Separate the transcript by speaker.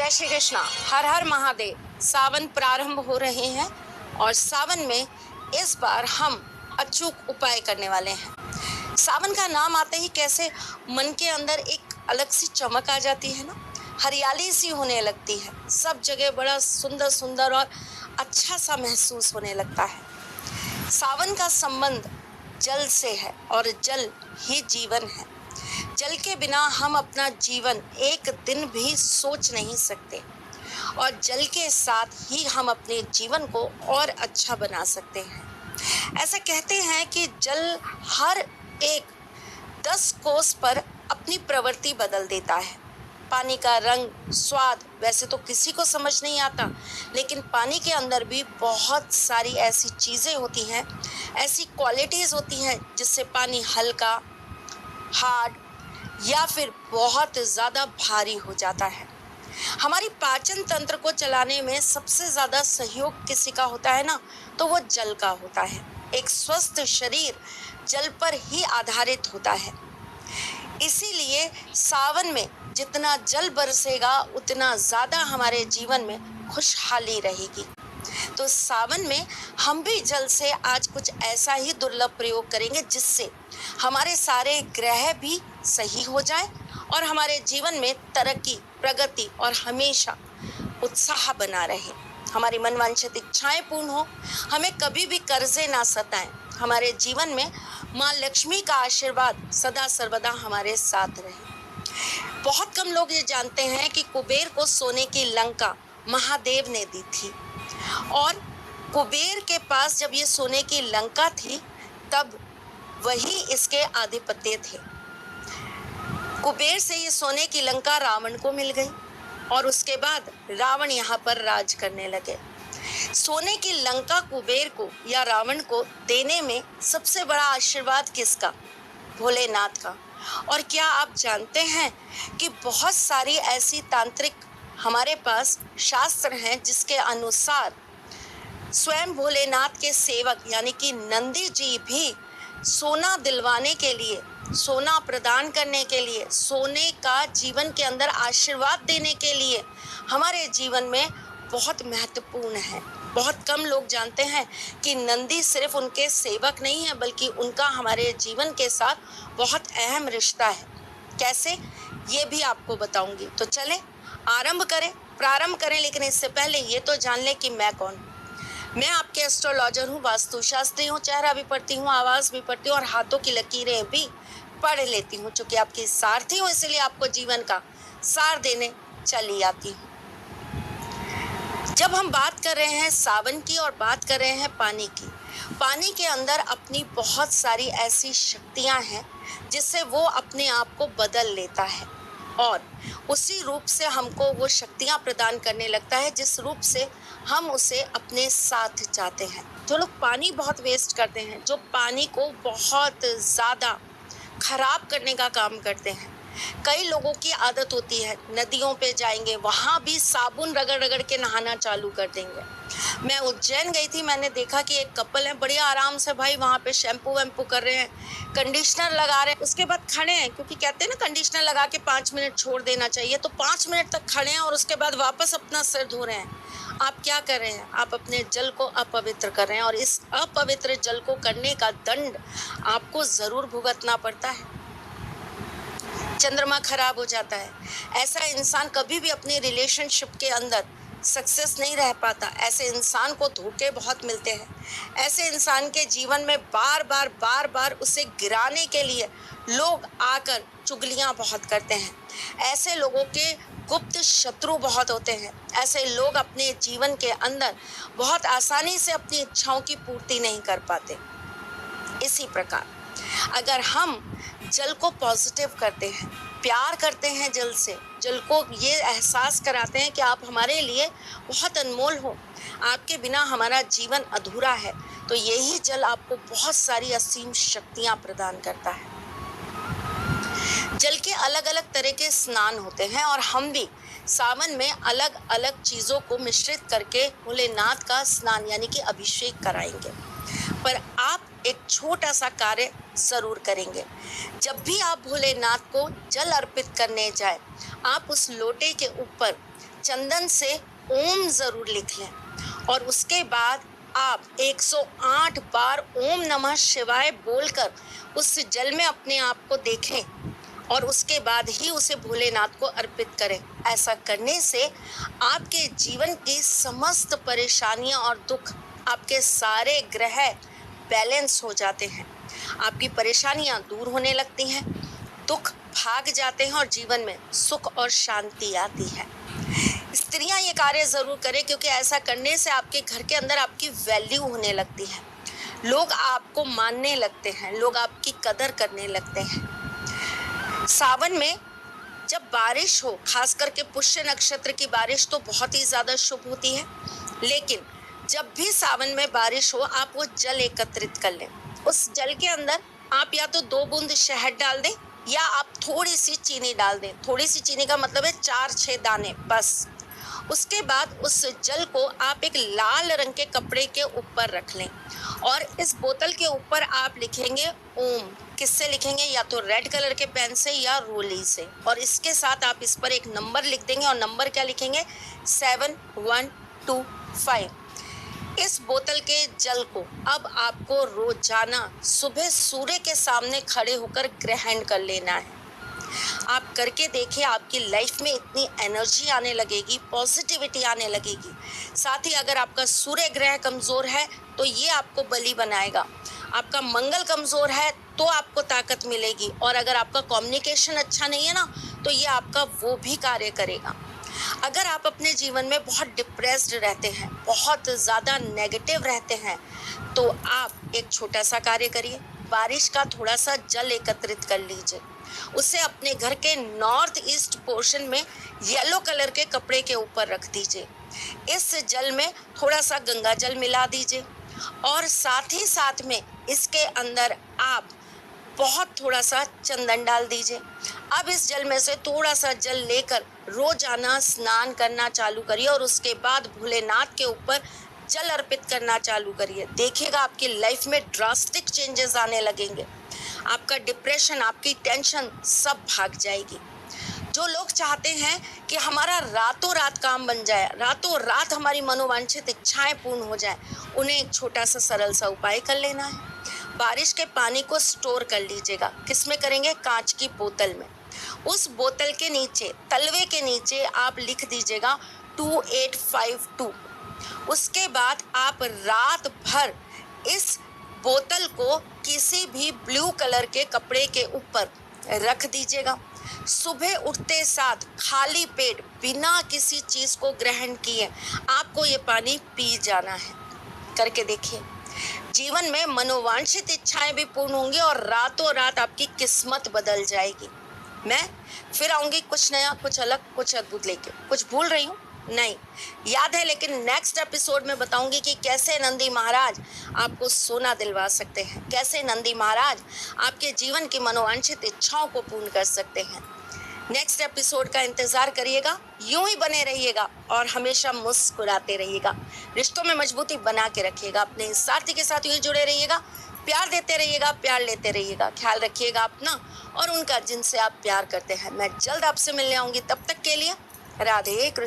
Speaker 1: जय श्री कृष्णा। हर हर महादेव। सावन प्रारंभ हो रहे हैं और सावन में इस बार हम अचूक उपाय करने वाले हैं। सावन का नाम आते ही कैसे मन के अंदर एक अलग सी चमक आ जाती है ना, हरियाली सी होने लगती है, सब जगह बड़ा सुंदर सुंदर और अच्छा सा महसूस होने लगता है। सावन का संबंध जल से है और जल ही जीवन है। जल के बिना हम अपना जीवन एक दिन भी सोच नहीं सकते और जल के साथ ही हम अपने जीवन को और अच्छा बना सकते हैं। ऐसा कहते हैं कि जल हर एक 10 कोस पर अपनी प्रवृत्ति बदल देता है। पानी का रंग, स्वाद वैसे तो किसी को समझ नहीं आता, लेकिन पानी के अंदर भी बहुत सारी ऐसी चीज़ें होती हैं, ऐसी क्वालिटीज़ होती हैं जिससे पानी हल्का, हार्ड या फिर बहुत ज़्यादा भारी हो जाता है। हमारी पाचन तंत्र को चलाने में सबसे ज़्यादा सहयोग किसी का होता है ना, तो वो जल का होता है। एक स्वस्थ शरीर जल पर ही आधारित होता है। इसीलिए सावन में जितना जल बरसेगा उतना ज़्यादा हमारे जीवन में खुशहाली रहेगी। तो सावन में हम भी जल से आज कुछ ऐसा ही दुर्लभ प्रयोग करेंगे जिससे हमारे सारे ग्रह भी सही हो जाए और हमारे जीवन में तरक्की, प्रगति और हमेशा उत्साह बना रहे। हमारी मनवांछित इच्छाएं पूर्ण हो, हमें कभी भी कर्जे ना सताएं। हमारे जीवन में माँ लक्ष्मी का आशीर्वाद सदा सर्वदा हमारे साथ रहे। बहुत कम लोग ये जानते हैं कि कुबेर को सोने की लंका महादेव ने दी थी और कुबेर के पास जब ये सोने की लंका थी तब वही इसके आधिपत्य थे। कुबेर से ये सोने की लंका रावण को मिल गई और उसके बाद रावण यहाँ पर राज करने लगे। सोने की लंका कुबेर को या रावण को देने में सबसे बड़ा आशीर्वाद किसका? भोलेनाथ का। और क्या आप जानते हैं कि बहुत सारी ऐसी तांत्रिक हमारे पास शास्त्र हैं जिसके अनुसार स्वयं भोलेनाथ के सेवक यानी कि नंदी जी भी सोना दिलवाने के लिए, सोना प्रदान करने के लिए, सोने का जीवन के अंदर आशीर्वाद देने के लिए हमारे जीवन में बहुत महत्वपूर्ण है। बहुत कम लोग जानते हैं कि नंदी सिर्फ उनके सेवक नहीं है बल्कि उनका हमारे जीवन के साथ बहुत अहम रिश्ता है। कैसे, ये भी आपको बताऊंगी। तो चलें प्रारंभ करें, लेकिन इससे पहले ये तो जान लें कि मैं कौन हूँ। मैं आपके एस्ट्रोलॉजर हूँ, वास्तुशास्त्री हूँ, चेहरा भी पढ़ती हूँ, आवाज़ भी पढ़ती हूँ और हाथों की लकीरें भी पढ़ लेती हूँ। चूँकि आपकी सारथी हूँ इसलिए आपको जीवन का सार देने चली आती हूँ। जब हम बात कर रहे हैं सावन की और बात कर रहे हैं पानी की, पानी के अंदर अपनी बहुत सारी ऐसी शक्तियाँ हैं जिससे वो अपने आप को बदल लेता है और उसी रूप से हमको वो शक्तियाँ प्रदान करने लगता है जिस रूप से हम उसे अपने साथ चाहते हैं। जो लोग पानी बहुत वेस्ट करते हैं, जो पानी को बहुत ज़्यादा खराब करने का काम करते हैं, कई लोगों की आदत होती है नदियों पे जाएंगे, वहाँ भी साबुन रगड़ रगड़ के नहाना चालू कर देंगे। मैं उज्जैन गई थी, मैंने देखा कि एक कपल है, बड़े आराम से भाई वहाँ पे शैम्पू वैम्पू कर रहे हैं, कंडीशनर लगा रहे हैं, उसके बाद खड़े हैं, क्योंकि कहते हैं ना कंडीशनर लगा के 5 मिनट छोड़ देना चाहिए, तो 5 मिनट तक खड़े हैं और उसके बाद वापस अपना सिर धो रहे हैं। आप क्या कर रहे हैं? आप अपने जल को अपवित्र कर रहे हैं और इस अपवित्र जल को करने का दंड आपको ज़रूर भुगतना पड़ता है। चंद्रमा खराब हो जाता है। ऐसा इंसान कभी भी अपने रिलेशनशिप के अंदर सक्सेस नहीं रह पाता। ऐसे इंसान को धोखे बहुत मिलते हैं। ऐसे इंसान के जीवन में बार बार उसे गिराने के लिए लोग आकर चुगलियां बहुत करते हैं। ऐसे लोगों के गुप्त शत्रु बहुत होते हैं। ऐसे लोग अपने जीवन के अंदर बहुत आसानी से अपनी इच्छाओं की पूर्ति नहीं कर पाते। इसी प्रकार अगर हम जल को पॉजिटिव करते हैं, प्यार करते हैं जल से, जल को ये एहसास कराते हैं कि आप हमारे लिए बहुत अनमोल हो, आपके बिना हमारा जीवन अधूरा है, तो यही जल आपको बहुत सारी असीम शक्तियाँ प्रदान करता है। जल के अलग अलग तरह के स्नान होते हैं और हम भी सावन में अलग अलग चीज़ों को मिश्रित करके भोलेनाथ का स्नान यानी कि अभिषेक कराएंगे। पर आप एक छोटा सा कार्य ज़रूर करेंगे। जब भी आप भोलेनाथ को जल अर्पित करने जाए, आप उस लोटे के ऊपर चंदन से ओम ज़रूर लिख लें और उसके बाद आप 108 बार ओम नमः शिवाय बोलकर उस जल में अपने आप को देखें और उसके बाद ही उसे भोलेनाथ को अर्पित करें। ऐसा करने से आपके जीवन की समस्त परेशानियां और दुख, आपके सारे ग्रह बैलेंस हो जाते हैं, आपकी परेशानियां दूर होने लगती हैं, दुख भाग जाते हैं और जीवन में सुख और शांति आती है। स्त्रियां ये कार्य ज़रूर करें क्योंकि ऐसा करने से आपके घर के अंदर आपकी वैल्यू होने लगती है, लोग आपको मानने लगते हैं, लोग आपकी कदर करने लगते हैं। सावन में जब बारिश हो, खास करके पुष्य नक्षत्र की बारिश तो बहुत ही ज़्यादा शुभ होती है, लेकिन जब भी सावन में बारिश हो आप वो जल एकत्रित कर लें। उस जल के अंदर आप या तो 2 बूंद शहद डाल दें या आप थोड़ी सी चीनी डाल दें। थोड़ी सी चीनी का मतलब है 4-6 दाने बस। उसके बाद उस जल को आप एक लाल रंग के कपड़े के ऊपर रख लें और इस बोतल के ऊपर आप लिखेंगे ओम। किससे लिखेंगे? या तो रेड कलर के पेन से या रोली से, और इसके साथ आप इस पर एक नंबर लिख देंगे और नंबर क्या लिखेंगे? 7125। इस बोतल के जल को अब आपको रोजाना सुबह सूर्य के सामने खड़े होकर ग्रहण कर लेना है। आप करके देखिए, आपकी लाइफ में इतनी एनर्जी आने लगेगी, पॉजिटिविटी आने लगेगी। साथ ही अगर आपका सूर्य ग्रह कमज़ोर है तो ये आपको बली बनाएगा, आपका मंगल कमज़ोर है तो आपको ताकत मिलेगी, और अगर आपका कम्युनिकेशन अच्छा नहीं है ना तो ये आपका वो भी कार्य करेगा। अगर आप अपने जीवन में बहुत डिप्रेस्ड रहते हैं, बहुत ज़्यादा नेगेटिव रहते हैं, तो आप एक छोटा सा कार्य करिए, बारिश का थोड़ा सा जल एकत्रित कर लीजिए, उसे अपने घर के नॉर्थ ईस्ट पोर्शन में येलो कलर के कपड़े के ऊपर रख दीजिए। इस जल में थोड़ा सा गंगा जल मिला दीजिए और साथ ही साथ में इसके अंदर आप बहुत थोड़ा सा चंदन डाल दीजिए। अब इस जल में से थोड़ा सा जल लेकर रोजाना स्नान करना चालू करिए और उसके बाद भोलेनाथ के ऊपर जल अर्पित करना चालू करिए। देखिएगा आपकी लाइफ में ड्रास्टिक चेंजेस आने लगेंगे, आपका डिप्रेशन, आपकी टेंशन सब भाग जाएगी। जो लोग चाहते हैं कि हमारा रातों रात काम बन जाए, रातों रात हमारी मनोवांछित इच्छाएं पूर्ण हो जाए, उन्हें एक छोटा सा सरल सा उपाय कर लेना है। बारिश के पानी को स्टोर कर लीजिएगा। किसमें करेंगे? कांच की बोतल में। उस बोतल के नीचे, तलवे के नीचे आप लिख दीजिएगा 2852। उसके बाद आप रात भर इस बोतल को किसी भी ब्लू कलर के कपड़े के ऊपर रख दीजिएगा। सुबह उठते साथ खाली पेट बिना किसी चीज़ को ग्रहण किए आपको ये पानी पी जाना है। करके देखिए, जीवन में मनोवांछित इच्छाएं भी पूर्ण होंगी और रातों रात आपकी किस्मत बदल जाएगी। मैं फिर आऊँगी कुछ नया, कुछ अलग, कुछ अद्भुत लेके। कुछ भूल रही हूँ? नहीं, याद है, लेकिन नेक्स्ट एपिसोड में बताऊंगी कि कैसे नंदी महाराज आपको सोना दिलवा सकते हैं, कैसे नंदी महाराज आपके जीवन की मनोवांछित इच्छाओं को पूर्ण कर सकते हैं। नेक्स्ट एपिसोड का इंतजार करिएगा, यूं ही बने रहिएगा और हमेशा मुस्कुराते रहिएगा, रिश्तों में मजबूती बना के रखिएगा, अपने साथी के साथ यूं ही जुड़े रहिएगा, प्यार देते रहिएगा, प्यार लेते रहिएगा। ख्याल रखिएगा अपना और उनका जिनसे आप प्यार करते हैं। मैं जल्द आपसे मिलने आऊंगी, तब तक के लिए राधे कृष्ण।